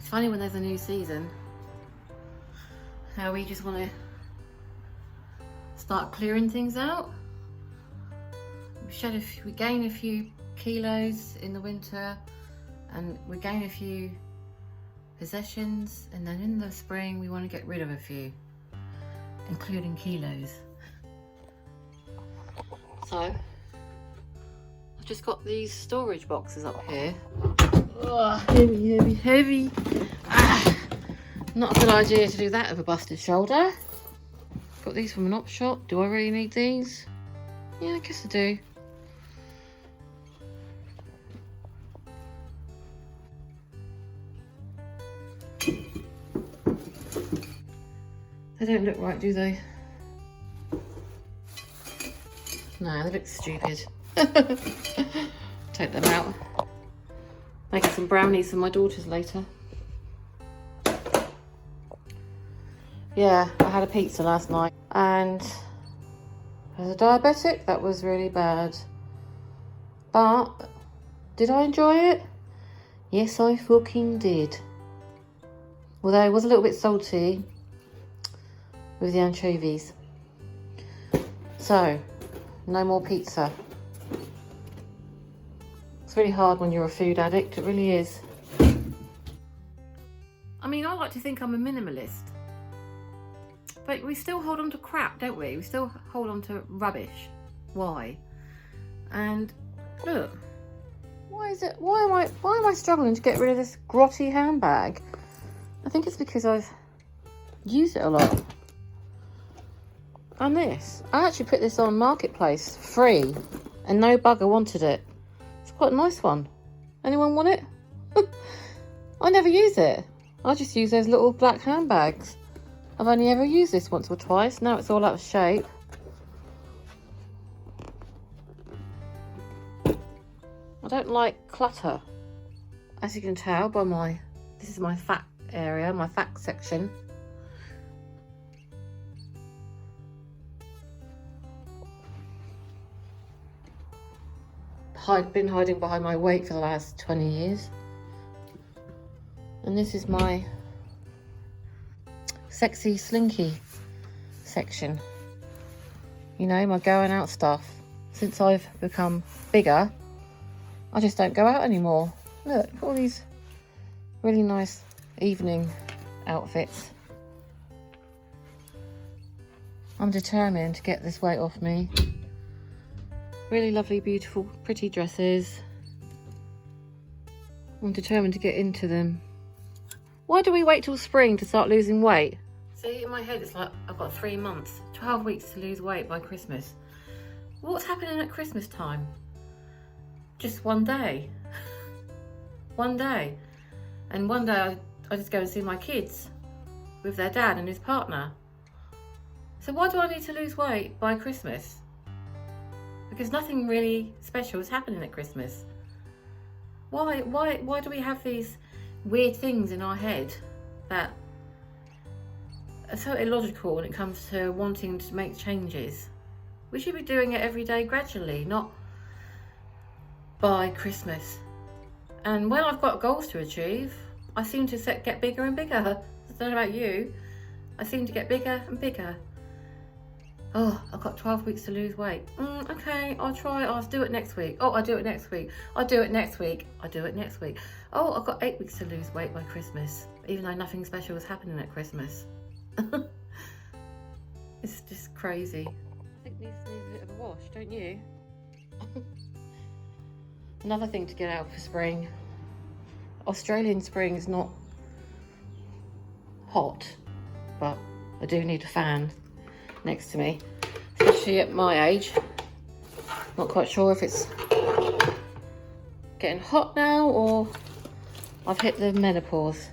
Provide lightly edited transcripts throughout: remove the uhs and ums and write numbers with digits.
It's funny when there's a new season, how we just want to start clearing things out. We gain a few kilos in the winter, and we gain a few possessions, and then in the spring we want to get rid of a few, including kilos. So I've just got these storage boxes up here. Oh, heavy. Not a good idea to do that with a busted shoulder. Got these from an op shop. Do I really need these? Yeah, I guess I do. They don't look right, do they? No, they look stupid. Take them out. Making some brownies for my daughters later. Yeah, I had a pizza last night, and as a diabetic, that was really bad. But did I enjoy it? Yes, I fucking did. Although it was a little bit salty with the anchovies. So, no more pizza. It's really hard when you're a food addict, it really is. I mean, I like to think I'm a minimalist. But we still hold on to crap, don't we? We still hold on to rubbish. Why? And look, why am I struggling to get rid of this grotty handbag? I think it's because I've used it a lot. And this, I actually put this on Marketplace free, and no bugger wanted it. It's quite a nice one. Anyone want it? I never use it. I just use those little black handbags. I've only ever used this once or twice. Now it's all out of shape. I don't like clutter. As you can tell by this is my fat area, my fat section. Been hiding behind my weight for the last 20 years. And this is my sexy slinky section. You know, my going out stuff. Since I've become bigger, I just don't go out anymore. Look, all these really nice evening outfits. I'm determined to get this weight off me. Really lovely, beautiful, pretty dresses. I'm determined to get into them. Why do we wait till spring to start losing weight? See, in my head it's like I've got 3 months, 12 weeks to lose weight by Christmas. What's happening at Christmas time? Just one day. One day. And one day I just go and see my kids with their dad and his partner. So why do I need to lose weight by Christmas? Because nothing really special is happening at Christmas. Why do we have these weird things in our head that are so illogical when it comes to wanting to make changes? We should be doing it every day gradually, not by Christmas. And when I've got goals to achieve, I seem to get bigger and bigger. I don't know about you. I seem to get bigger and bigger. Oh, I've got 12 weeks to lose weight. Okay, I'll try. I'll do it next week. Oh, I'll do it next week. I'll do it next week. I'll do it next week. Oh, I've got 8 weeks to lose weight by Christmas, even though nothing special is happening at Christmas. It's just crazy. I think these need a bit of a wash, don't you? Another thing to get out for spring. Australian spring is not hot, but I do need a fan next to me, especially at my age. Not quite sure if it's getting hot now or I've hit the menopause.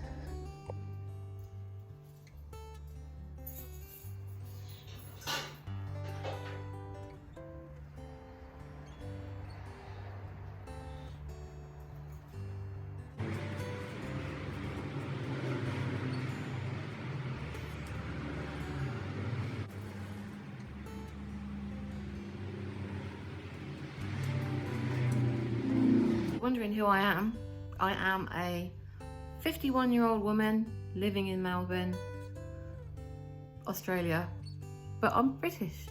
Wondering who I am. I am a 51-year-old woman living in Melbourne, Australia, but I'm British.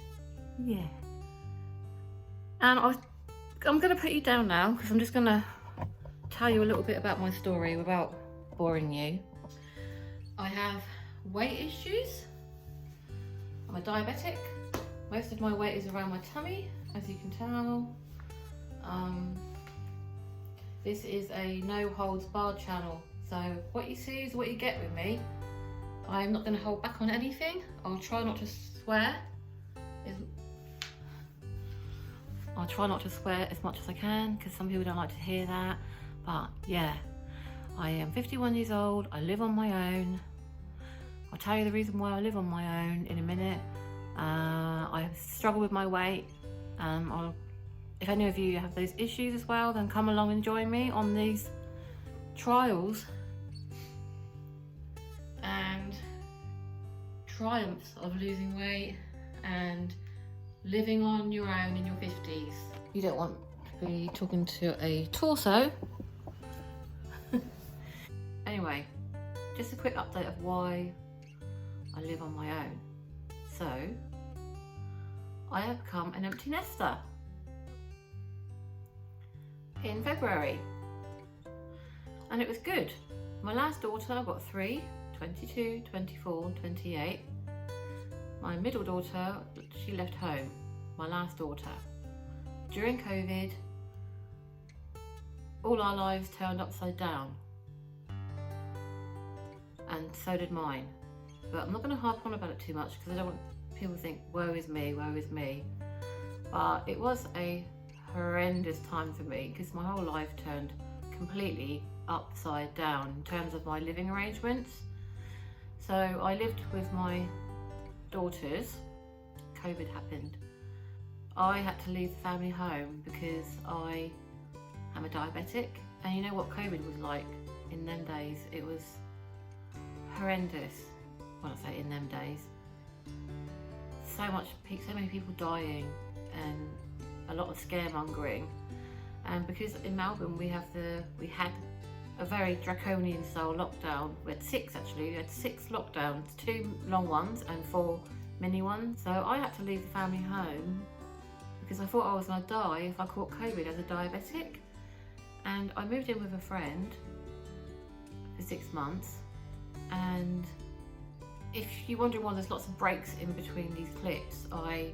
Yeah. And I'm going to put you down now because I'm just going to tell you a little bit about my story without boring you. I have weight issues. I'm a diabetic. Most of my weight is around my tummy, as you can tell. This is a no holds barred channel, so what you see is what you get with me. I'm not going to hold back on anything. I'll try not to swear. I'll try not to swear as much as I can because some people don't like to hear that. But yeah, I am 51 years old. I live on my own. I'll tell you the reason why I live on my own in a minute. I struggle with my weight. If any of you have those issues as well, then come along and join me on these trials and triumphs of losing weight and living on your own in your 50s. You don't want to be talking to a torso. Anyway, just a quick update of why I live on my own. So, I have become an empty nester in February, and it was good. My last daughter, I've got 3, 22, 24, 28. My middle daughter, she left home, my last daughter. During COVID, all our lives turned upside down, and so did mine. But I'm not going to harp on about it too much because I don't want people to think, woe is me, woe is me. But it was a horrendous time for me because my whole life turned completely upside down in terms of my living arrangements. So I lived with my daughters. COVID happened. I had to leave the family home because I am a diabetic, and you know what COVID was like in them days. It was horrendous. When I say in them days, so many people dying and a lot of scaremongering. And because in Melbourne we had a very draconian style lockdown. We had 6 actually. We had 6 lockdowns, 2 long ones and 4 mini ones. So I had to leave the family home because I thought I was going to die if I caught COVID as a diabetic. And I moved in with a friend for 6 months. And if you're wondering why there's lots of breaks in between these clips, I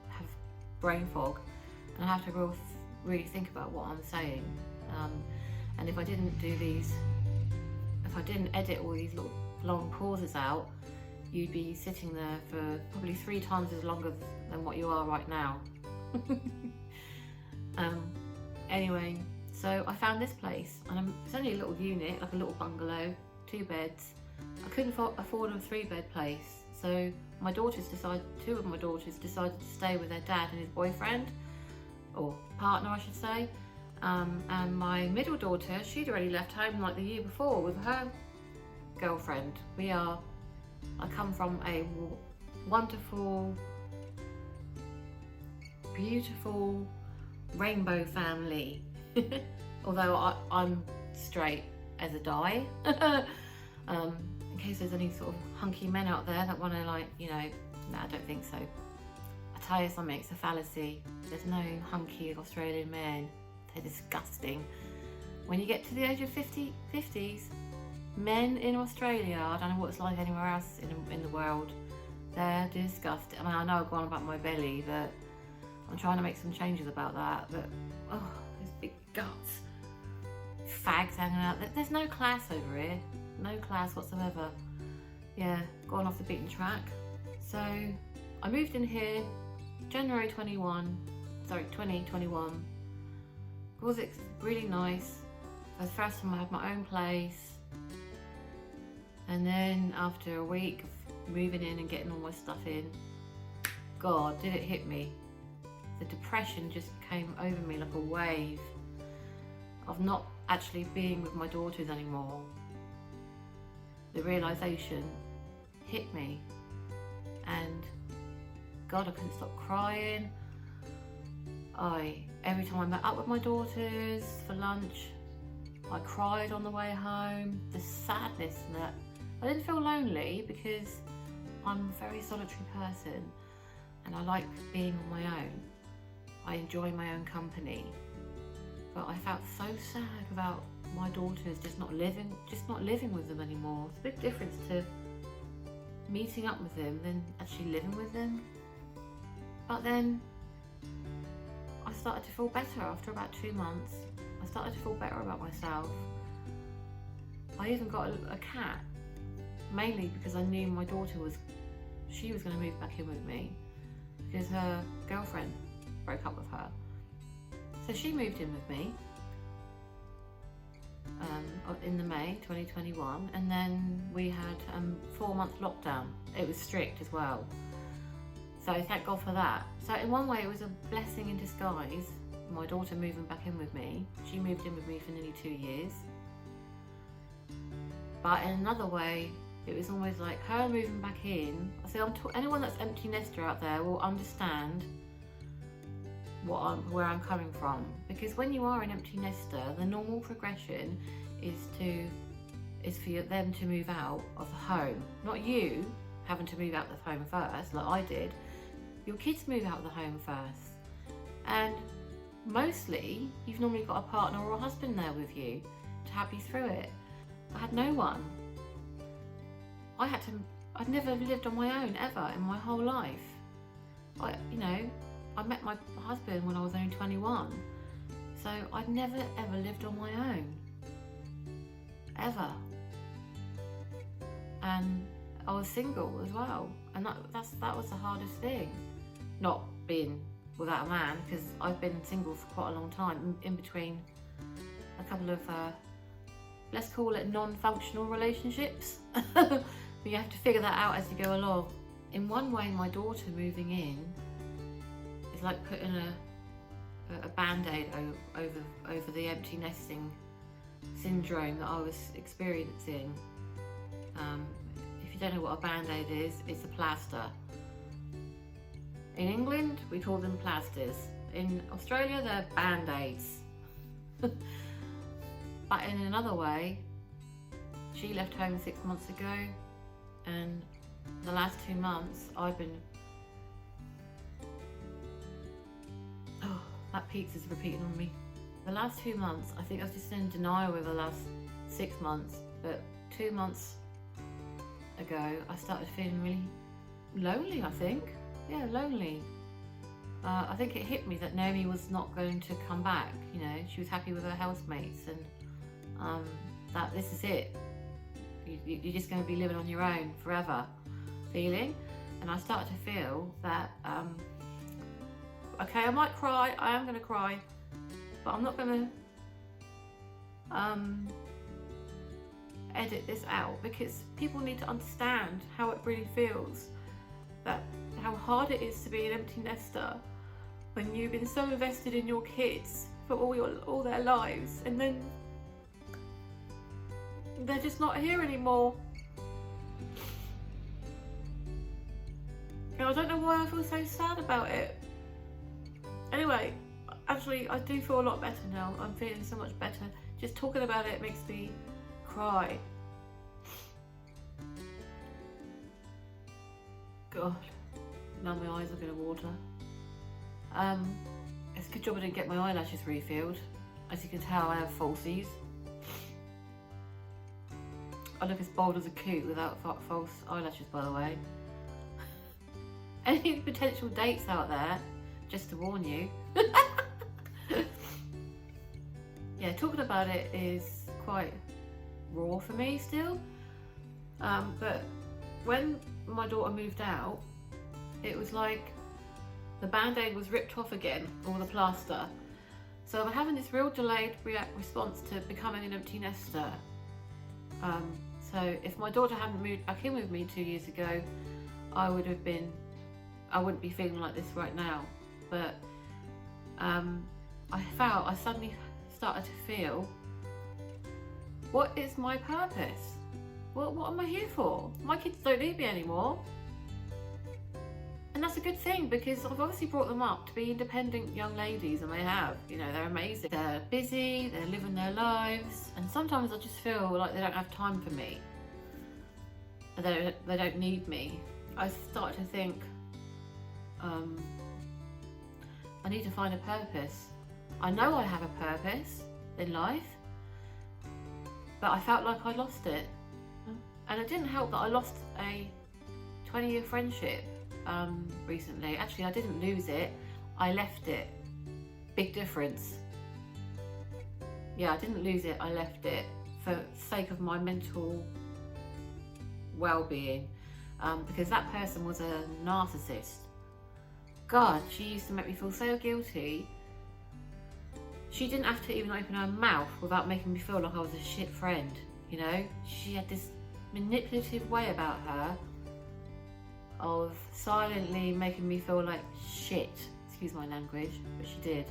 have brain fog and I have to really think about what I'm saying. And if I didn't edit all these long pauses out, you'd be sitting there for probably 3 times as longer than what you are right now. Anyway, so I found this place, and it's only a little unit, like a little bungalow, 2 beds. I couldn't afford a 3-bed place, so 2 of my daughters decided to stay with their dad and his boyfriend, or partner I should say, and my middle daughter, she'd already left home like the year before with her girlfriend. I come from a wonderful, beautiful rainbow family, although I'm straight as a die. In case there's any sort of hunky men out there that want to, like, you know, no, I don't think so. I tell you something, it's a fallacy. There's no hunky Australian men. They're disgusting. When you get to the age of 50s, men in Australia, I don't know what it's like anywhere else in the world, they're disgusting. I mean, I know I've gone about my belly, but I'm trying to make some changes about that. But, oh, those big guts. Fags hanging out. There's no class over here. No class whatsoever. Yeah, gone off the beaten track. So I moved in here January 2021. It was really nice. For the first time I had my own place. And then after a week of moving in and getting all my stuff in, God, did it hit me. The depression just came over me like a wave of not actually being with my daughters anymore. The realisation hit me, and God, I couldn't stop crying. Every time I met up with my daughters for lunch, I cried on the way home. The sadness and that. I didn't feel lonely because I'm a very solitary person and I like being on my own. I enjoy my own company. But I felt so sad without my daughters just not living with them anymore. It's a big difference to meeting up with them than actually living with them. But then I started to feel better after about 2 months. I started to feel better about myself. I even got a cat, mainly because I knew my daughter was going to move back in with me because her girlfriend broke up with her. So she moved in with me in the May 2021, and then we had a 4-month lockdown. It was strict as well. So thank God for that. So in one way it was a blessing in disguise, my daughter moving back in with me. She moved in with me for nearly 2 years. But in another way, it was almost like her moving back in. Anyone that's empty nester out there will understand where I'm coming from. Because when you are an empty nester, the normal progression is for them to move out of the home. Not you having to move out of the home first, like I did. Your kids move out of the home first. And mostly, you've normally got a partner or a husband there with you to help you through it. I had no one. I'd never lived on my own ever in my whole life. I met my husband when I was only 21. So I'd never ever lived on my own. Ever. And I was single as well. And that was the hardest thing. Not being without a man, because I've been single for quite a long time, in between a couple of, let's call it non-functional relationships. But you have to figure that out as you go along. In one way, my daughter moving in is like putting a band-aid over the empty nesting syndrome that I was experiencing. If you don't know what a band-aid is, it's a plaster. In England, we call them plasters. In Australia, they're band-aids. But in another way, she left home 6 months ago, and the last 2 months I've been... Oh, that pizza's repeating on me. The last 2 months, I think I was just in denial over the last 6 months, but 2 months ago I started feeling really lonely, I think. Yeah, lonely. I think it hit me that Naomi was not going to come back. She was happy with her housemates, and that this is it. You're just going to be living on your own forever, feeling. And I started to feel that, okay, I might cry, I am going to cry, but I'm not going to edit this out, because people need to understand how it really feels, how hard it is to be an empty nester when you've been so invested in your kids for all their lives, and then they're just not here anymore. And I don't know why I feel so sad about it. Anyway, actually I do feel a lot better now. I'm feeling so much better. Just talking about it makes me cry. God, now my eyes are going to water. It's a good job I didn't get my eyelashes refilled. As you can tell, I have falsies. I look as bold as a coot without false eyelashes, by the way. Any potential dates out there, just to warn you. Yeah, talking about it is quite raw for me still. But when my daughter moved out, it was like the band-aid was ripped off again, or the plaster. So I'm having this real delayed response to becoming an empty nester. So if my daughter hadn't moved back in with me 2 years ago, I wouldn't be feeling like this right now. But I suddenly started to feel, what is my purpose? What am I here for? My kids don't need me anymore. And And that's a good thing, because I've obviously brought them up to be independent young ladies, and they have. You know, they're amazing. They're busy, they're living their lives, and sometimes I just feel like they don't have time for me. They don't need me. I start to think, I need to find a purpose. I know I have a purpose in life, but I felt like I lost it. And it didn't help that I lost a 20-year friendship recently. Actually, I didn't lose it, I left it. Big difference. Yeah, I didn't lose it, I left it for the sake of my mental well-being, because that person was a narcissist. God, she used to make me feel so guilty. She didn't have to even open her mouth without making me feel like I was a shit friend, you know? She had this manipulative way about her of silently making me feel like shit, excuse my language, but she did.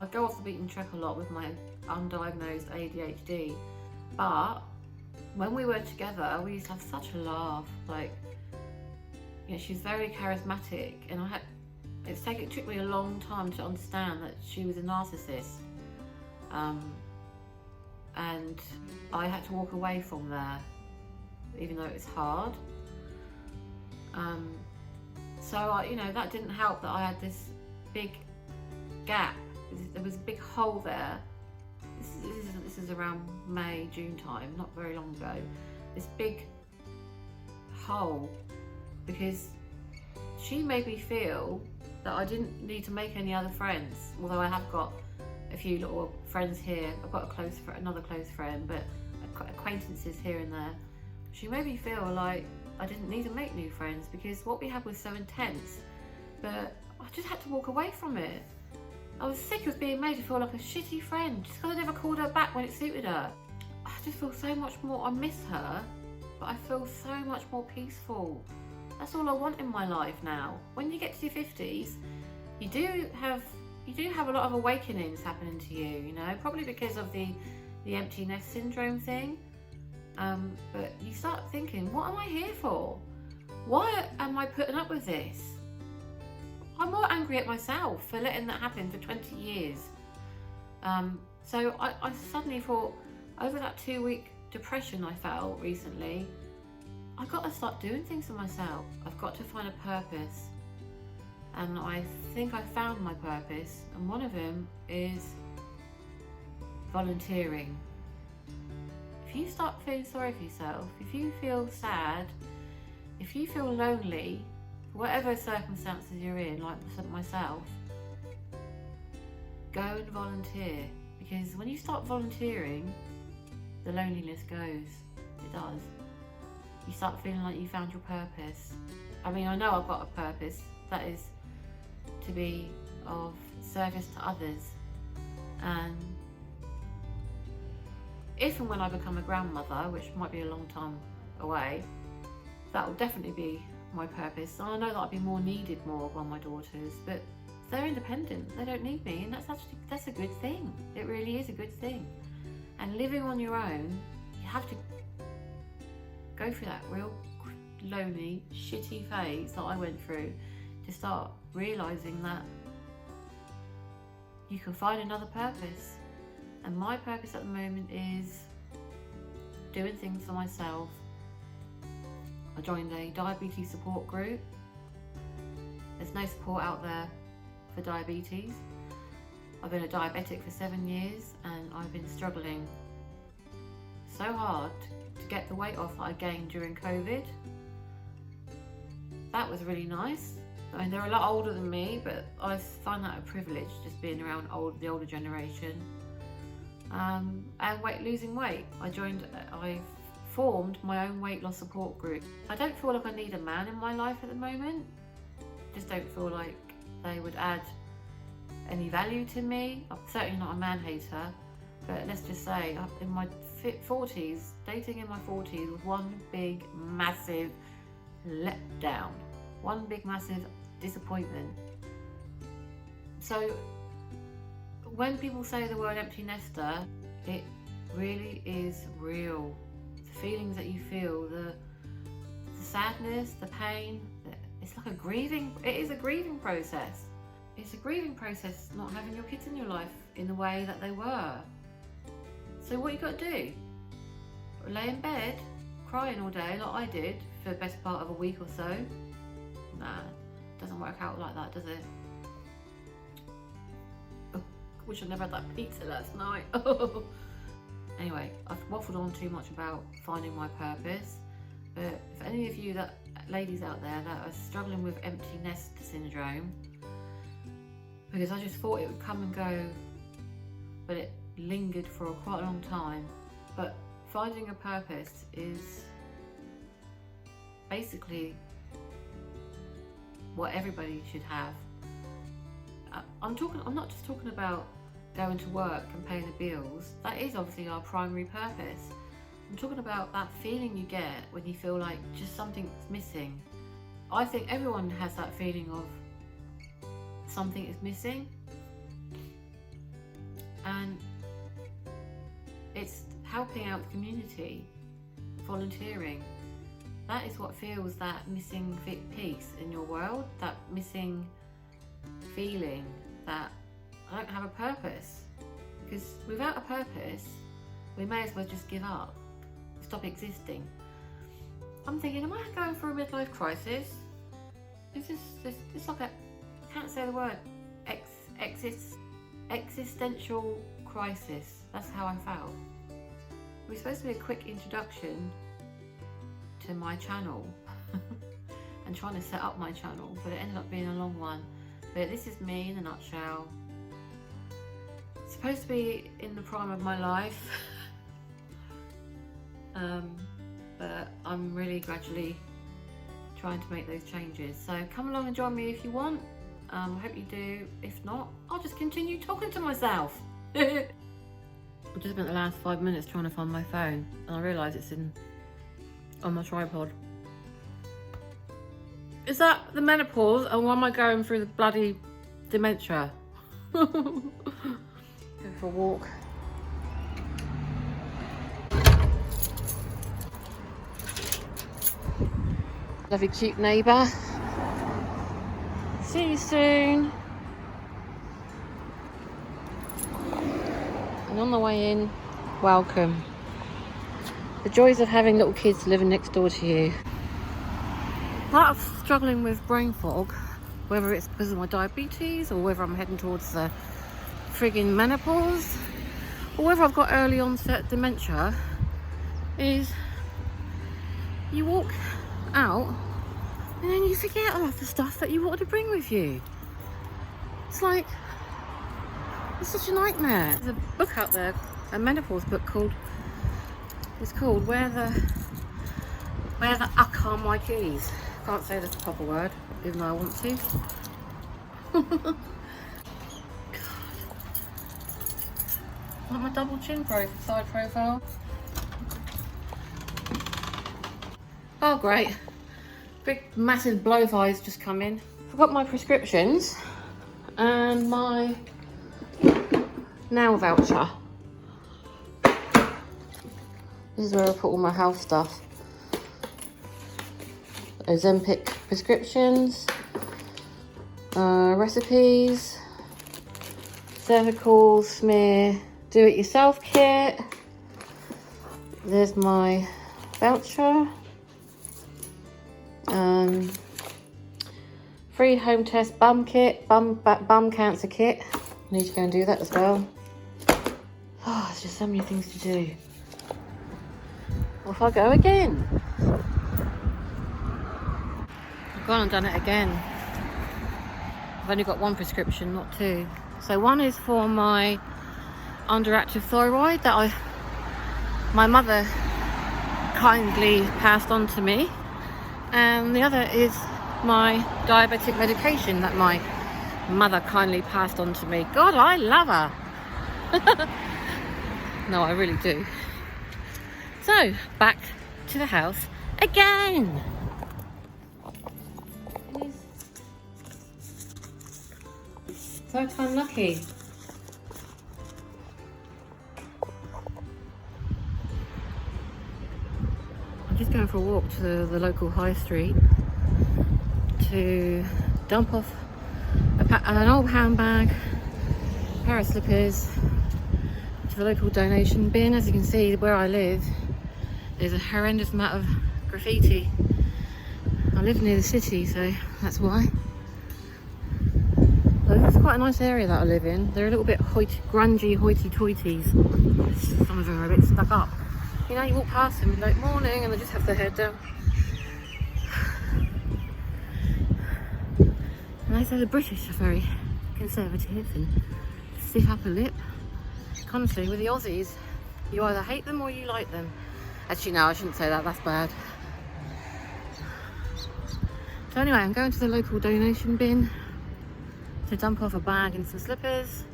I go off the beaten track a lot with my undiagnosed ADHD, but when we were together, we used to have such a laugh. Like, you know, she's very charismatic, and it took me a long time to understand that she was a narcissist, and I had to walk away from there, even though it was hard. So you know, that didn't help that I had this big gap. There was a big hole there. This is around May, June time, not very long ago. This big hole, because she made me feel that I didn't need to make any other friends, although I have got a few little friends here. I've got another close friend, but acquaintances here and there. She made me feel like I didn't need to make new friends because what we had was so intense, but I just had to walk away from it. I was sick of being made to feel like a shitty friend just because I never called her back when it suited her. I just feel so much more, I miss her, but I feel so much more peaceful. That's all I want in my life now. When you get to your 50s, you do have a lot of awakenings happening to you, you know, probably because of the empty nest syndrome thing. But you start thinking, what am I here for? Why am I putting up with this? I'm more angry at myself for letting that happen for 20 years. So I suddenly thought, over that 2-week depression I felt recently, I've got to start doing things for myself. I've got to find a purpose. And I think I found my purpose, and one of them is volunteering. If you start feeling sorry for yourself, if you feel sad, if you feel lonely, whatever circumstances you're in, like myself, go and volunteer, because when you start volunteering, the loneliness goes. It does. You start feeling like you found your purpose. I mean, I know I've got a purpose, that is to be of service to others, and if and when I become a grandmother, which might be a long time away, that will definitely be my purpose. And I know that I'll be more needed by my daughters, but they're independent, they don't need me, and that's a good thing. It really is a good thing. And living on your own, you have to go through that real lonely, shitty phase that I went through to start realising that you can find another purpose. And my purpose at the moment is doing things for myself. I joined a diabetes support group. There's no support out there for diabetes. I've been a diabetic for 7 years, and I've been struggling so hard to get the weight off that I gained during COVID. That was really nice. I mean, they're a lot older than me, but I find that a privilege, just being around the older generation. And losing weight. I formed my own weight loss support group. I don't feel like I need a man in my life at the moment. Just don't feel like they would add any value to me. I'm certainly not a man hater, but let's just say in my 40s, dating in my 40s was one big massive letdown, one big massive disappointment. So when people say the word empty nester, it really is real. The feelings that you feel, the sadness, the pain, it's like it is a grieving process. It's a grieving process not having your kids in your life in the way that they were. So what you got to do? Lay in bed, crying all day like I did for the best part of a week or so? Nah, doesn't work out like that, does it? Oh, wish I never had that pizza last night. Anyway, I've waffled on too much about finding my purpose, but for any of you ladies out there that are struggling with empty nest syndrome, because I just thought it would come and go, but it lingered for quite a long time. But finding a purpose is basically what everybody should have. I'm not just talking about going to work and paying the bills. That is obviously our primary purpose. I'm talking about that feeling you get when you feel like just something's missing. I think everyone has that feeling of something is missing, and it's helping out the community, volunteering. That is what feels that missing piece in your world, that missing feeling that I don't have a purpose. Because without a purpose, we may as well just give up, stop existing. I'm thinking, am I going through a midlife crisis? Is this like a, I can't say the word, existential crisis. That's how I felt. It was supposed to be a quick introduction to my channel and trying to set up my channel, but it ended up being a long one. But this is me in a nutshell. It's supposed to be in the prime of my life, but I'm really gradually trying to make those changes. So come along and join me if you want. I hope you do. If not, I'll just continue talking to myself. I just spent the last 5 minutes trying to find my phone, and I realise it's on my tripod. Is that the menopause, or am I going through the bloody dementia? Go for a walk. Lovely cute neighbour. See you soon. And on the way in, welcome. The joys of having little kids living next door to you. Part of struggling with brain fog, whether it's because of my diabetes or whether I'm heading towards the frigging menopause or whether I've got early onset dementia, is you walk out and then you forget all of the stuff that you wanted to bring with you. It's like, it's such a nightmare. There's a book out there, a menopause book called Where the Uck Are My Keys. Can't say the proper word, even though I want to. God. Want my double chin side profile? Oh great. Big massive blowfies just come in. I've got my prescriptions and my nail voucher. This is where I put all my health stuff. Ozempic prescriptions, recipes, cervical smear, do-it-yourself kit. There's my voucher. Free home test bum kit, bum cancer kit. I need to go and do that as well. Oh, there's just so many things to do. Off I go again. I've gone and done it again. I've only got one prescription, not two. So one is for my underactive thyroid that my mother kindly passed on to me, and the other is my diabetic medication that my mother kindly passed on to me. God, I love her. No, I really do. So, back to the house again. So unlucky. I'm just going for a walk to the local high street to dump off an old handbag, a pair of slippers to the local donation bin. As you can see, where I live, there's a horrendous amount of graffiti. I live near the city, so that's why. So this is quite a nice area that I live in. They're a little bit grungy, hoity-toities. Some of them are a bit stuck up. You know, you walk past them and like, morning, and they just have their head down. And they say the British are very conservative and stiff upper lip. Honestly, with the Aussies, you either hate them or you like them. Actually, no, I shouldn't say that, that's bad. So anyway, I'm going to the local donation bin to dump off a bag and some slippers.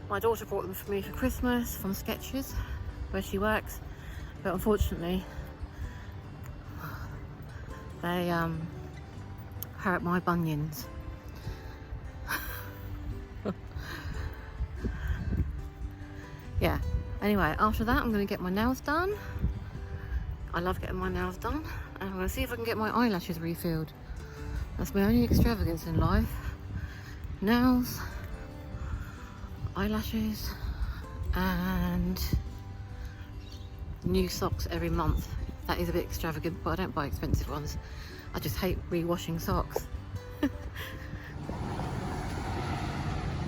My daughter brought them for me for Christmas from Skechers, where she works. But unfortunately, they hurt my bunions. Yeah, anyway, after that I'm going to get my nails done. I love getting my nails done. And I'm going to see if I can get my eyelashes refilled. That's my only extravagance in life. Nails, eyelashes, and new socks every month. That is a bit extravagant, but I don't buy expensive ones. I just hate re-washing socks.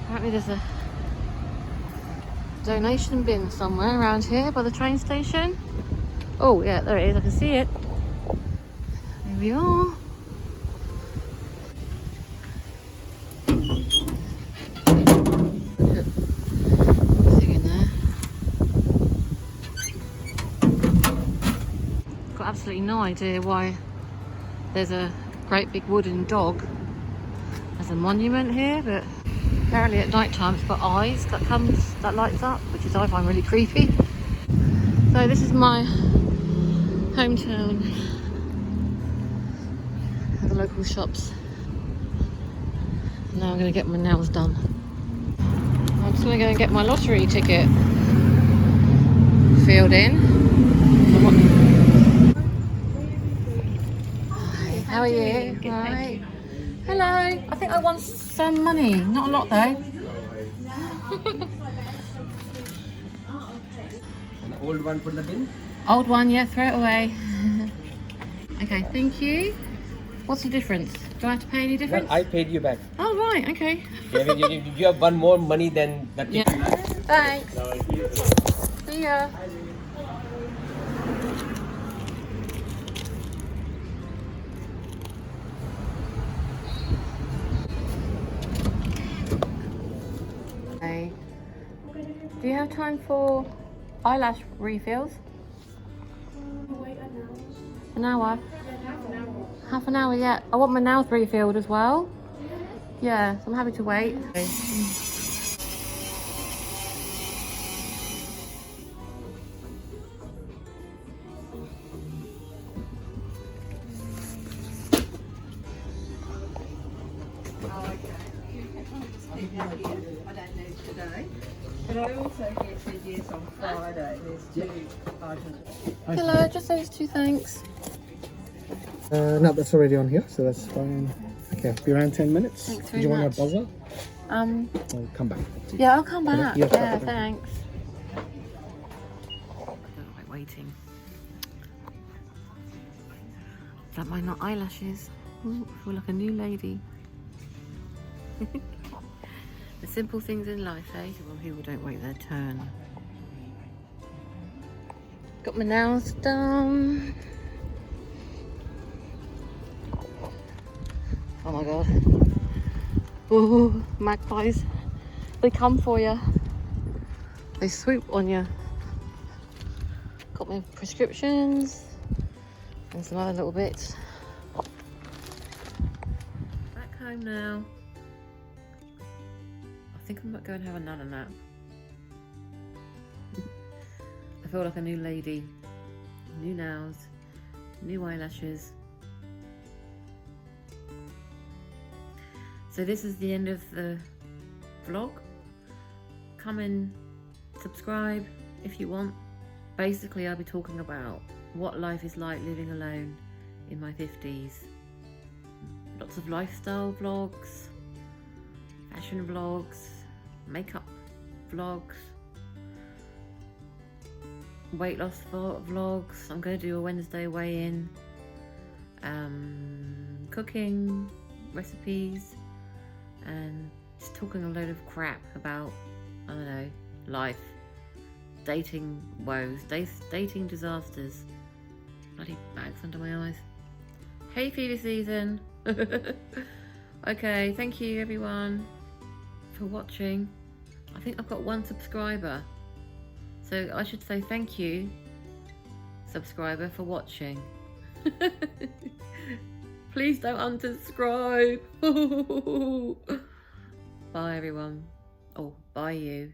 Apparently there's a donation bin somewhere around here by the train station. Oh yeah, there it is, I can see it. Here we are. Nothing in there. Got absolutely no idea why there's a great big wooden dog as a monument here, but apparently at night time it's got eyes that lights up, which is I find really creepy. So this is my hometown, the local shops. Now I'm going to get my nails done. I'm just going to go and get my lottery ticket filled in. Hi, how are you? Hi. Hello. I think I won some money. Not a lot though. An old one for the bin? Old one, yeah, throw it away. Okay, thank you. What's the difference? Do I have to pay any difference? Well, I paid you back. Oh, right, okay. You have one more money than the Yeah. ticket. Thanks. See ya. Okay. Do you have time for eyelash refills? Wait An an hour. hour? Yeah, half an hour. Half an hour, yeah. I want my nails refilled as well. Yeah, so I'm happy to wait. But I also get said yes on Friday. There's 2 items. Hello, just those two, thanks. No, that's already on here, so that's fine. Okay, be around 10 minutes. Thanks Did very you want much. a buzzer? Um, I'll come back. yeah, I'll come back. Yeah, Yeah, okay. thanks. I don't like waiting. Is that my not eyelashes? Ooh, I feel like a new lady. The simple things in life, eh? When people don't wait their turn. Got my nails done. Oh my god. Ooh, magpies. They come for you. They swoop on you. Got my prescriptions and some other little bits. Back home now. I think I might go and have another nap. I feel like a new lady. New nails, new eyelashes. So this is the end of the vlog. Come and subscribe if you want. Basically, I'll be talking about what life is like living alone in my 50s. Lots of lifestyle vlogs, fashion vlogs, makeup vlogs, weight loss vlogs. I'm going to do a Wednesday weigh-in, cooking recipes, and just talking a load of crap about, I don't know, life, dating woes, dating disasters. Bloody bags under my eyes. Hay fever season. Okay, thank you everyone for watching. I think I've got 1 subscriber, so I should say thank you, subscriber, for watching. Please don't unsubscribe. Bye everyone. Oh, bye you.